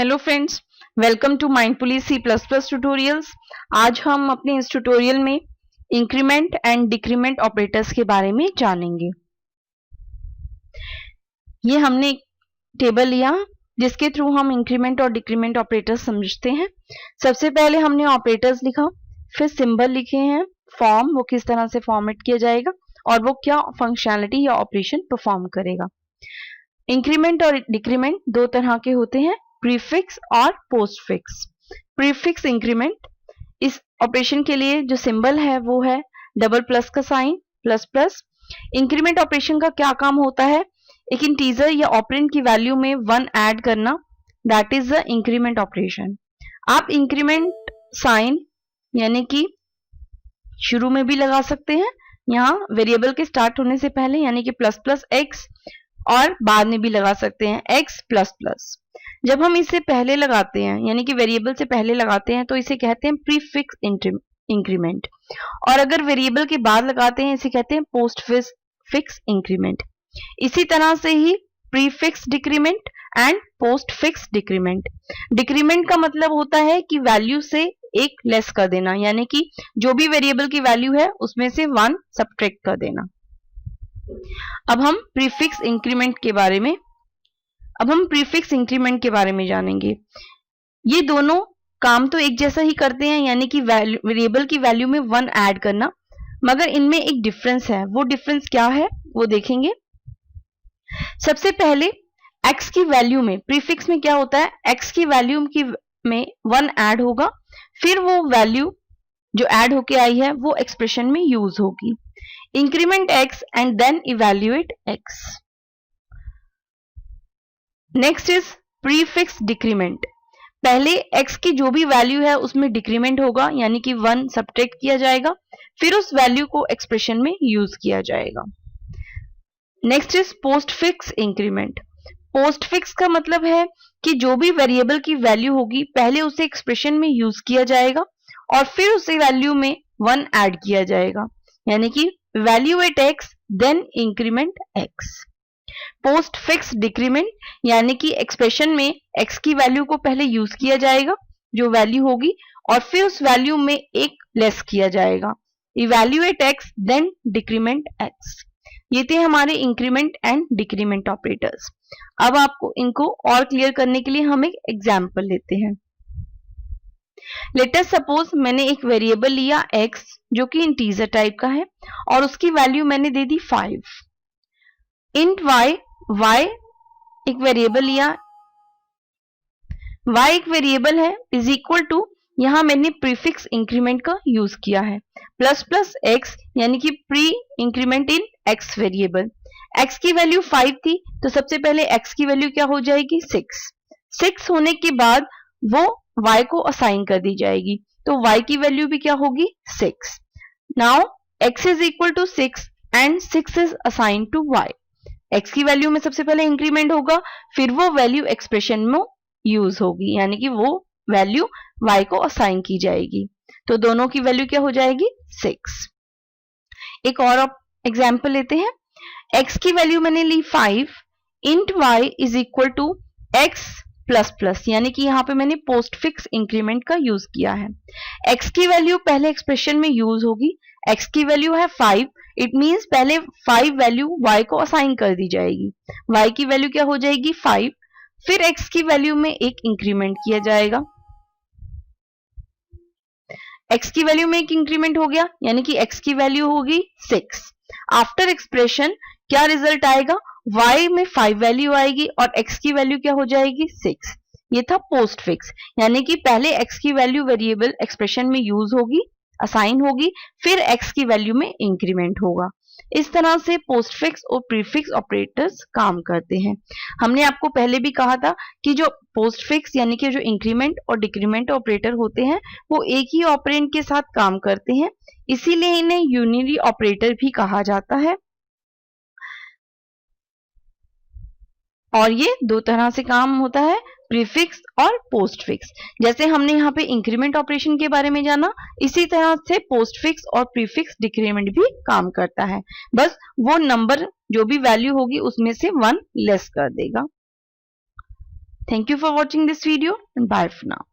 Hello friends, welcome to Mindfully C++ tutorials. आज हम अपने इस ट्यूटोरियल में इंक्रीमेंट एंड डिक्रीमेंट ऑपरेटर्स के बारे में जानेंगे। ये हमने एक टेबल लिया जिसके थ्रू हम इंक्रीमेंट और डिक्रीमेंट ऑपरेटर्स समझते हैं। सबसे पहले हमने ऑपरेटर्स लिखा, फिर सिंबल लिखे हैं, फॉर्म वो किस तरह से फॉर्मेट किया जाएगा और वो क्या फंक्शनैलिटी या ऑपरेशन परफॉर्म करेगा। इंक्रीमेंट और डिक्रीमेंट दो तरह के होते हैं, प्रीफिक्स और पोस्टफिक्स। प्रीफिक्स इंक्रीमेंट, इस ऑपरेशन के लिए जो सिंबल है वो है डबल प्लस का sign, plus plus. Increment operation का क्या काम होता है? एक इंटीजर या ऑपरेंड की वैल्यू में 1 ऐड करना, that is the increment operation. आप इंक्रीमेंट साइन यानी कि शुरू में भी लगा सकते हैं, यहाँ वेरिएबल के स्टार्ट होने से पहले यानी कि प्लस प्लस एक्स, और बाद में भी लगा सकते हैं एक्स प्लस प्लस। जब हम इसे पहले लगाते हैं यानी कि वेरिएबल से पहले लगाते हैं तो इसे कहते हैं प्रीफिक्स इंक्रीमेंट, और अगर वेरिएबल के बाद लगाते हैं इसे कहते हैं पोस्टफिक्स इंक्रीमेंट। इसी तरह से ही prefix decrement and postfix decrement. Decrement का मतलब होता है कि वैल्यू से एक लेस कर देना, यानी कि जो भी वेरिएबल की वैल्यू है उसमें से 1 सब्ट्रैक्ट कर देना। अब हम प्रीफिक्स इंक्रीमेंट के बारे में जानेंगे। ये दोनों काम तो एक जैसा ही करते हैं, यानी कि वेरिएबल की वैल्यू में 1 ऐड करना, मगर इनमें एक डिफरेंस है। वो डिफरेंस क्या है वो देखेंगे। सबसे पहले x की वैल्यू में, प्रीफिक्स में क्या होता है, x की वैल्यू में 1 ऐड होगा, फिर वो वैल्यू जो ऐड होके आई है वो एक्सप्रेशन में यूज होगी। Increment x and then evaluate x। Next is prefix decrement. पहले x की जो भी वैल्यू है उसमें डिक्रीमेंट होगा, यानी कि 1 सब्ट्रैक्ट किया जाएगा, फिर उस वैल्यू को एक्सप्रेशन में यूज किया जाएगा। Next is postfix increment. Postfix का मतलब है कि जो भी वेरिएबल की वैल्यू होगी पहले उसे एक्सप्रेशन में यूज किया जाएगा और फिर उसी वैल्यू में 1 ऐड किया जाएगा, यानी कि evaluate x then increment x। Postfix decrement यानी कि एक्सप्रेशन में x की वैल्यू को पहले यूज किया जाएगा जो वैल्यू होगी, और फिर उस वैल्यू में एक लेस किया जाएगा, evaluate x then decrement x। ये थे हमारे इंक्रीमेंट एंड डिक्रीमेंट ऑपरेटर्स। अब आपको इनको और क्लियर करने के लिए हम एक एग्जांपल लेते हैं। लेट अस सपोज मैंने एक वेरिएबल लिया x जो कि इंटीजर टाइप का है और उसकी वैल्यू मैंने दे दी 5। इंट y एक वेरिएबल लिया, y एक वेरिएबल है, इज इक्वल टू, यहां मैंने प्रीफिक्स इंक्रीमेंट का यूज किया है, प्लस प्लस x यानी कि pre increment in x variable. x की वैल्यू 5 थी तो सबसे पहले x की वैल्यू क्या हो जाएगी 6 होने के बाद वो y को असाइन कर दी जाएगी, तो y की वैल्यू भी क्या होगी 6। Now x is equal to 6 and 6 is assign to y। x की वैल्यू में सबसे पहले इंक्रीमेंट होगा, फिर वो वैल्यू एक्सप्रेशन में यूज होगी, यानी कि वो वैल्यू y को असाइन की जाएगी, तो दोनों की वैल्यू क्या हो जाएगी 6। एक और एग्जांपल लेते हैं। x की वैल्यू मैंने ली 5, int y is equal to x plus plus, यानी कि यहाँ पे मैंने पोस्टफिक्स इंक्रीमेंट का यूज किया है। x की वैल्यू पहले एक्सप्रेशन में यूज होगी, x की वैल्यू है 5, इट मींस पहले 5 वैल्यू y को असाइन कर दी जाएगी, y की वैल्यू क्या हो जाएगी 5, फिर x की वैल्यू में एक इंक्रीमेंट किया जाएगा, x की वैल्यू में एक इंक्रीमेंट हो गया यानी कि x की वैल्यू होगी 6। आफ्टर एक्सप्रेशन क्या रिजल्ट आएगा, y में 5 वैल्यू आएगी और x की वैल्यू क्या हो जाएगी 6। ये था पोस्टफिक्स, यानी कि पहले x की वैल्यू वेरिएबल एक्सप्रेशन में यूज होगी, असाइन होगी, फिर x की वैल्यू में इंक्रीमेंट होगा। इस तरह से पोस्टफिक्स और प्रीफिक्स ऑपरेटर्स काम करते हैं। हमने आपको पहले भी कहा था कि जो पोस्टफिक्स यानी कि जो इंक्रीमेंट और डिक्रीमेंट ऑपरेटर होते हैं वो एक ही ऑपरेंड के साथ काम करते हैं, इसीलिए इन्हें यूनिरी ऑपरेटर भी कहा जाता है। और ये दो तरह से काम होता है, प्रीफिक्स और पोस्टफिक्स। जैसे हमने यहाँ पे इंक्रीमेंट ऑपरेशन के बारे में जाना, इसी तरह से पोस्टफिक्स और प्रीफिक्स डिक्रीमेंट भी काम करता है, बस वो नंबर जो भी वैल्यू होगी उसमें से 1 लेस कर देगा। Thank you for watching this video and bye for now.